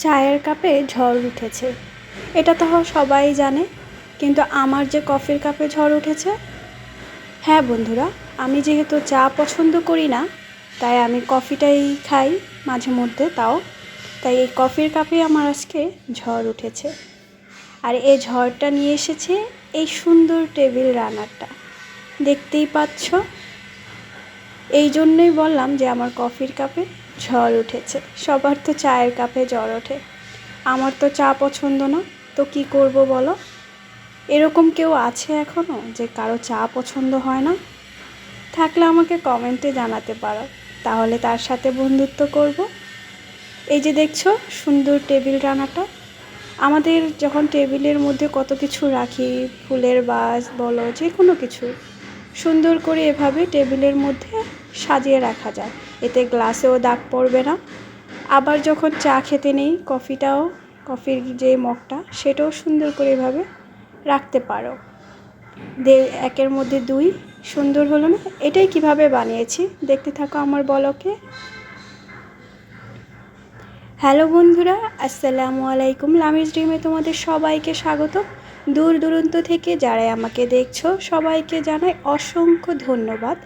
চায়ের কাপে ঝড় উঠেছে, এটা তো সবাই জানে, কিন্তু আমার যে কফির কাপে ঝড় উঠেছে। হ্যাঁ বন্ধুরা, আমি যেহেতু চা পছন্দ করি না, তাই আমি কফিটাই খাই মাঝে মধ্যে, তাই এই কফির কাপে আমার আজকে ঝড় উঠেছে। আর এই ঝড়টা নিয়ে এসেছে এই সুন্দর টেবিল রানারটা, দেখতেই পাচ্ছ। এই জন্যই বললাম যে আমার কফির কাপে ঝড় উঠেছে। সবার তো চায়ের কাপে ঝড় ওঠে, আমার তো চা পছন্দ না, তো কি করব বলো? এরকম কেউ আছে এখনও যে কারো চা পছন্দ হয় না? থাকলে আমাকে কমেন্টে জানাতে পারো, তাহলে তার সাথে বন্ধুত্ব করব। এই যে দেখছো সুন্দর টেবিল রানাটা, আমাদের যখন টেবিলের মধ্যে কত কিছু রাখি, ফুলের ভাস বলো, যে কোনো কিছু সুন্দর করে এভাবে টেবিলের মধ্যে সাজিয়ে রাখা যায়, এতে গ্লাসেও দাগ পড়বে না। আবার যখন চা খেতে নেই, কফির যে মগটা, সেটাও সুন্দর করে এভাবে রাখতে পারো। একের মধ্যে দুই, সুন্দর হলো না? এটাই কিভাবে বানিয়েছি দেখতে থাকো আমার ব্লগে। হ্যালো বন্ধুরা, আসসালামু আলাইকুম। লামিজ ড্রিমে তোমাদের সবাইকে স্বাগত। দূর দূরান্ত থেকে যারাই আমাকে দেখছো, সবাইকে জানাই অসংখ্য ধন্যবাদ।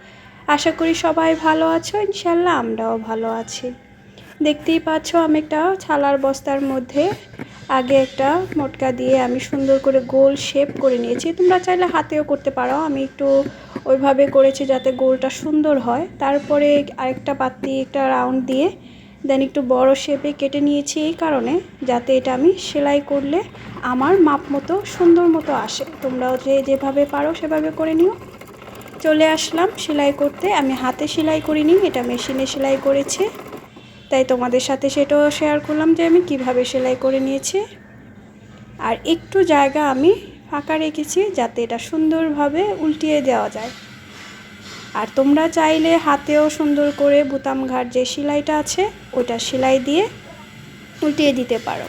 আশা করি সবাই ভালো আছো, ইনশাল্লাহ আমরাও ভালো আছি। দেখতেই পাচ্ছ, আমি একটা ছালার বস্তার মধ্যে আগে একটা মটকা দিয়ে আমি সুন্দর করে গোল শেপ করে নিয়েছি। তোমরা চাইলে হাতেও করতে পারো, আমি একটু ওইভাবে করেছি যাতে গোলটা সুন্দর হয়। তারপরে আরেকটা পাতি একটা রাউন্ড দিয়ে দেন একটু বড় শেপে কেটে নিয়েছি, এই কারণে যাতে এটা আমি সেলাই করলে আমার মাপ মতো সুন্দর মতো আসে। তোমরাও যেভাবে পারো সেভাবে করে নিও। চলে আসলাম সেলাই করতে। আমি হাতে সেলাই করিনি, এটা মেশিনে সেলাই করেছি, তাই তোমাদের সাথে সেটাও শেয়ার করলাম যে আমি কিভাবে সেলাই করে নিয়েছি। আর একটু জায়গা আমি ফাঁকা রেখেছি যাতে এটা সুন্দরভাবে উল্টিয়ে দেওয়া যায়। আর তোমরা চাইলে হাতেও সুন্দর করে বুতাম ঘাট যে সেলাইটা আছে ওটা সেলাই দিয়ে উল্টিয়ে দিতে পারো।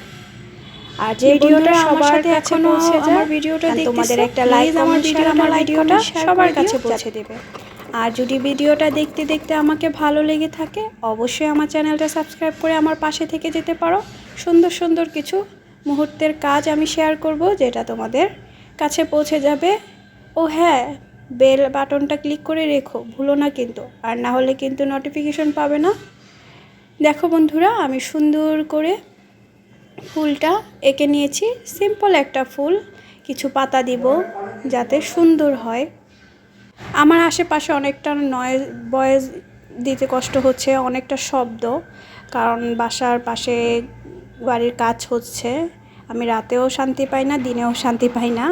আর যে ভিডিওটা সবার সাথে এখনো আমার ভিডিওটা দেখতেছো, তোমাদের একটা লাইক আমার ভিডিওটা সবার কাছে পৌঁছে দেবে। আর যদি ভিডিওটা দেখতে দেখতে আমাকে ভালো লেগে থাকে, অবশ্যই আমার চ্যানেলটা সাবস্ক্রাইব করে আমার পাশে থেকে যেতে পারো। সুন্দর সুন্দর কিছু মুহূর্তের কাজ আমি শেয়ার করব, যেটা তোমাদের কাছে পৌঁছে যাবে। ও হ্যাঁ, বেল বাটনটা ক্লিক করে রেখো, ভুলো না কিন্তু, আর না হলে কিন্তু নোটিফিকেশন পাবে না। দেখো বন্ধুরা, আমি সুন্দর করে ফুলটা এঁকে নিয়েছি। সিম্পল একটা ফুল, কিছু পাতা দিব যাতে সুন্দর হয়। আমার আশেপাশে অনেকটা ভয়েস দিতে কষ্ট হচ্ছে, অনেকটা শব্দ, কারণ বাসার পাশে বাড়ির কাজ হচ্ছে। আমি রাতেও শান্তি পাই না, দিনেও শান্তি পাই না।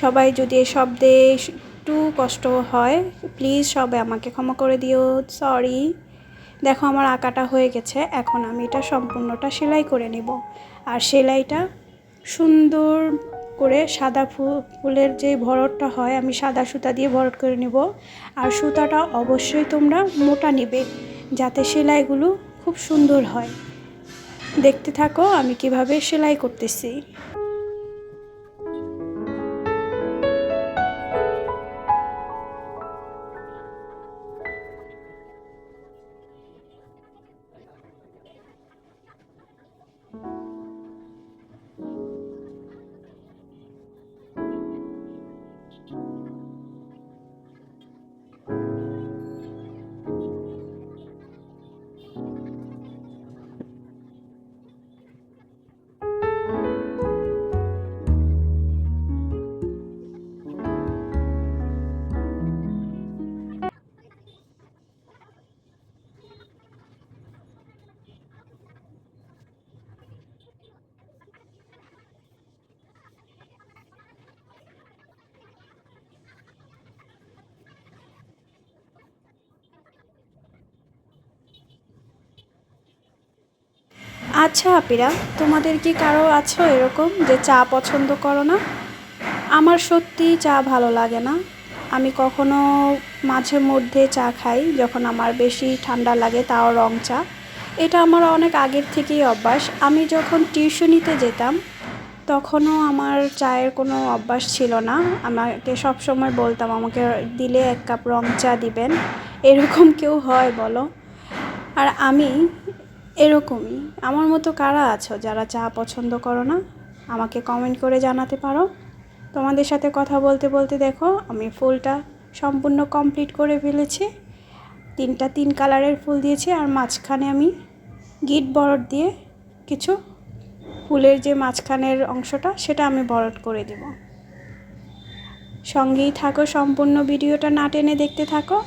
সবাই যদি এই শব্দে একটু কষ্ট হয়, প্লিজ সবাই আমাকে ক্ষমা করে দিও, সরি। দেখো আমার আঁকাটা হয়ে গেছে, এখন আমি এটা সম্পূর্ণটা সেলাই করে নেব। আর সেলাইটা সুন্দর করে সাদা ফুলের যে ভরটটা হয়, আমি সাদা সুতা দিয়ে ভরট করে নেব। আর সুতাটা অবশ্যই তোমরা মোটা নেবে, যাতে সেলাইগুলো খুব সুন্দর হয়। দেখতে থাকো আমি কিভাবে সেলাই করতেছি। আচ্ছা আপিরা, তোমাদের কি কারো আছো এরকম যে চা পছন্দ করো না? আমার সত্যিই চা ভালো লাগে না। আমি কখনো মাঝে মধ্যে চা খাই যখন আমার বেশি ঠান্ডা লাগে, তাও রং চা। এটা আমার অনেক আগের থেকেই অভ্যাস। আমি যখন টিউশনিতে যেতাম তখনও আমার চায়ের কোনো অভ্যাস ছিল না। আমাকে সবসময় বলতাম আমাকে দিলে 1 কাপ রং চা দিবেন। এরকম কেউ হয় বলো? আর আমি এরকমই। আমার মতো কারা আছো যারা চা পছন্দ করো না? আমাকে কমেন্ট করে জানাতে পারো। তোমাদের সাথে কথা বলতে বলতে দেখো আমি ফুলটা সম্পূর্ণ কমপ্লিট করে ফেলেছি। 3 কালারের ফুল দিয়েছি আর মাঝখানে আমি গিট বরড দিয়ে কিছু ফুলের যে মাঝখানের অংশটা সেটা আমি বরড করে দেব। সঙ্গেই থাকো, সম্পূর্ণ ভিডিওটা না টেনে দেখতে থাকো,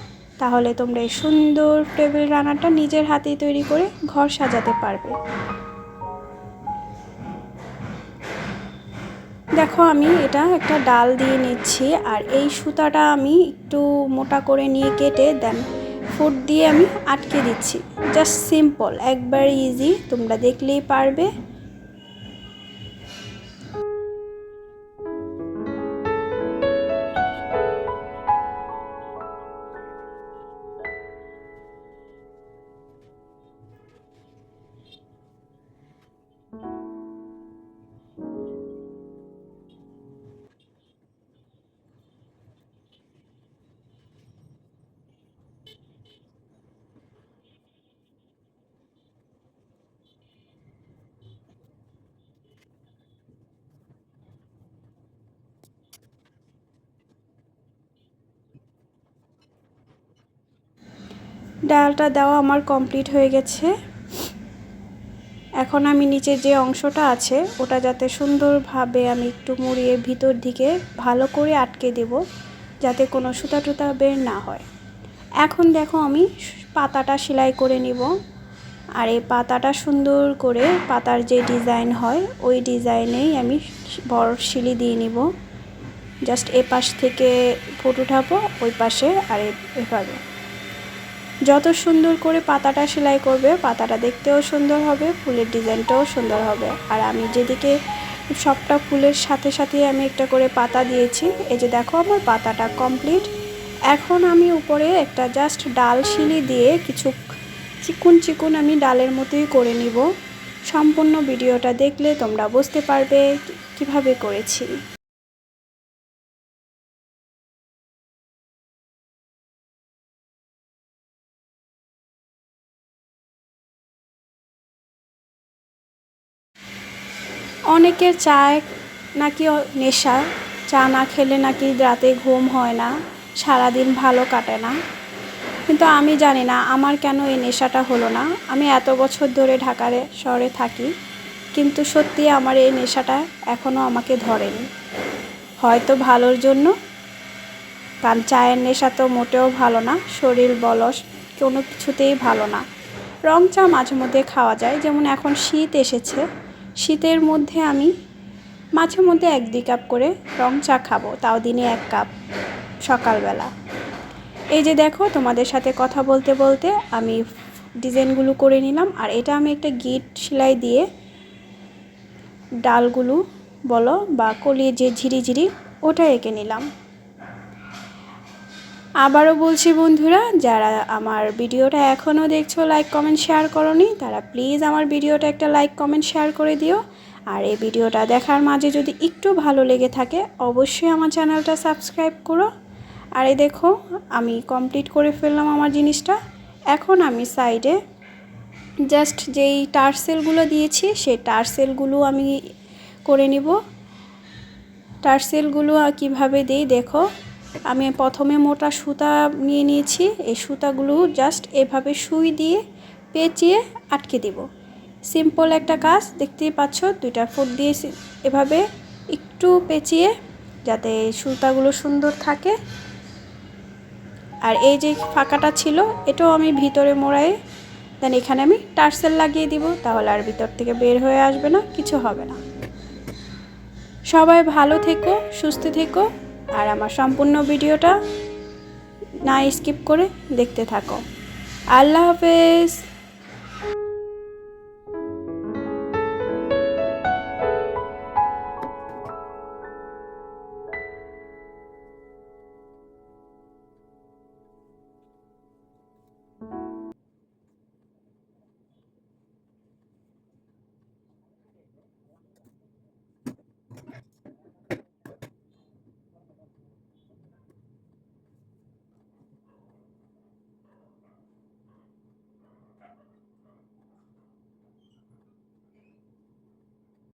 তাহলে তোমরা এই সুন্দর টেবিল রানারটা নিজের হাতেই তৈরি করে ঘর সাজাতে পারবে। দেখো আমি এটা একটা ডাল দিয়ে নিচ্ছি আর এই সুতাটা আমি একটু মোটা করে নিয়ে কেটে দেন ফুট দিয়ে আমি আটকে দিচ্ছি। জাস্ট সিম্পল, একবার ইজি, তোমরা দেখলেই পারবে। ডালটা দেওয়া আমার কমপ্লিট হয়ে গেছে। এখন আমি নিচের যে অংশটা আছে ওটা যাতে সুন্দরভাবে আমি একটু মুড়িয়ে ভিতর দিকে ভালো করে আটকে দেব, যাতে কোনো সুতা টুতা বের না হয়। এখন দেখো আমি পাতাটা সেলাই করে নিব। আর এই পাতাটা সুন্দর করে পাতার যে ডিজাইন হয় ওই ডিজাইনেই আমি বড় শিলি দিয়ে নিব। জাস্ট এ পাশ থেকে ফুট উঠাবো ওই পাশে, আর এভাবে যত সুন্দর করে পাতাটা সেলাই করবে পাতাটা দেখতেও সুন্দর হবে, ফুলের ডিজাইনটাও সুন্দর হবে। আর আমি যেদিকে সবটা ফুলের সাথে সাথে আমি একটা করে পাতা দিয়েছি, এই যে দেখো আমার পাতাটা কমপ্লিট। এখন আমি উপরে একটা জাস্ট ডাল শিলি দিয়ে কিছু চিকুন চিকুন আমি ডালের মতোই করে নিব। সম্পূর্ণ ভিডিওটা দেখলে তোমরা বুঝতে পারবে কিভাবে করেছি। অনেকের চায় নাকি নেশা, চা না খেলে নাকি রাতে ঘুম হয় না, সারাদিন ভালো কাটে না। কিন্তু আমি জানি না আমার কেন এই নেশাটা হলো না। আমি এত বছর ধরে ঢাকার শহরে থাকি, কিন্তু সত্যি আমার এই নেশাটা এখনও আমাকে ধরেনি। হয়তো ভালোর জন্য, কারণ চায়ের নেশা তো মোটেও ভালো না, শরীর বলস কোনো কিছুতেই ভালো না। রং চা মাঝে মধ্যে খাওয়া যায়, যেমন এখন শীত এসেছে, শীতের মধ্যে আমি মাঝে মধ্যে 1-2 কাপ করে রং চা খাবো, তাও দিনে 1 কাপ সকালবেলা। এই যে দেখো তোমাদের সাথে কথা বলতে বলতে আমি ডিজাইনগুলো করে নিলাম। আর এটা আমি একটা গিট সেলাই দিয়ে ডালগুলো বলো বা কলিয়ে যে ঝিরিঝিরি ওটা এঁকে নিলাম। আবারও বলছি বন্ধুরা, যারা আমার ভিডিওটা এখনও দেখছো লাইক কমেন্ট শেয়ার করোনি, তারা প্লিজ আমার ভিডিওটা একটা লাইক কমেন্ট শেয়ার করে দিও। আর এই ভিডিওটা দেখার মাঝে যদি একটু ভালো লেগে থাকে অবশ্যই আমার চ্যানেলটা সাবস্ক্রাইব করো। আর এই দেখো আমি কমপ্লিট করে ফেললাম আমার জিনিসটা। এখন আমি সাইডে জাস্ট যেই টার্সেলগুলো দিয়েছি সেই টার্সেলগুলো আমি করে নিব। টার্সেলগুলো কীভাবে দিই দেখো, আমি প্রথমে মোটা সুতা নিয়ে নিয়েছি, এই সুতাগুলো জাস্ট এভাবে সুই দিয়ে পেঁচিয়ে আটকে দেব। সিম্পল একটা কাজ, দেখতেই পাচ্ছ 2টা ফুট দিয়ে এভাবে একটু পেঁচিয়ে যাতে সুতাগুলো সুন্দর থাকে। আর এই যে ফাঁকাটা ছিল এটাও আমি ভিতরে মোড়াই দেন এখানে আমি টার্সেল লাগিয়ে দিব, তাহলে আর ভিতর থেকে বের হয়ে আসবে না, কিছু হবে না। সবাই ভালো থেকো, সুস্থ থেকো, আর আমার সম্পূর্ণ ভিডিওটা না স্কিপ করে দেখতে থাকো। আল্লাহ হাফেজ।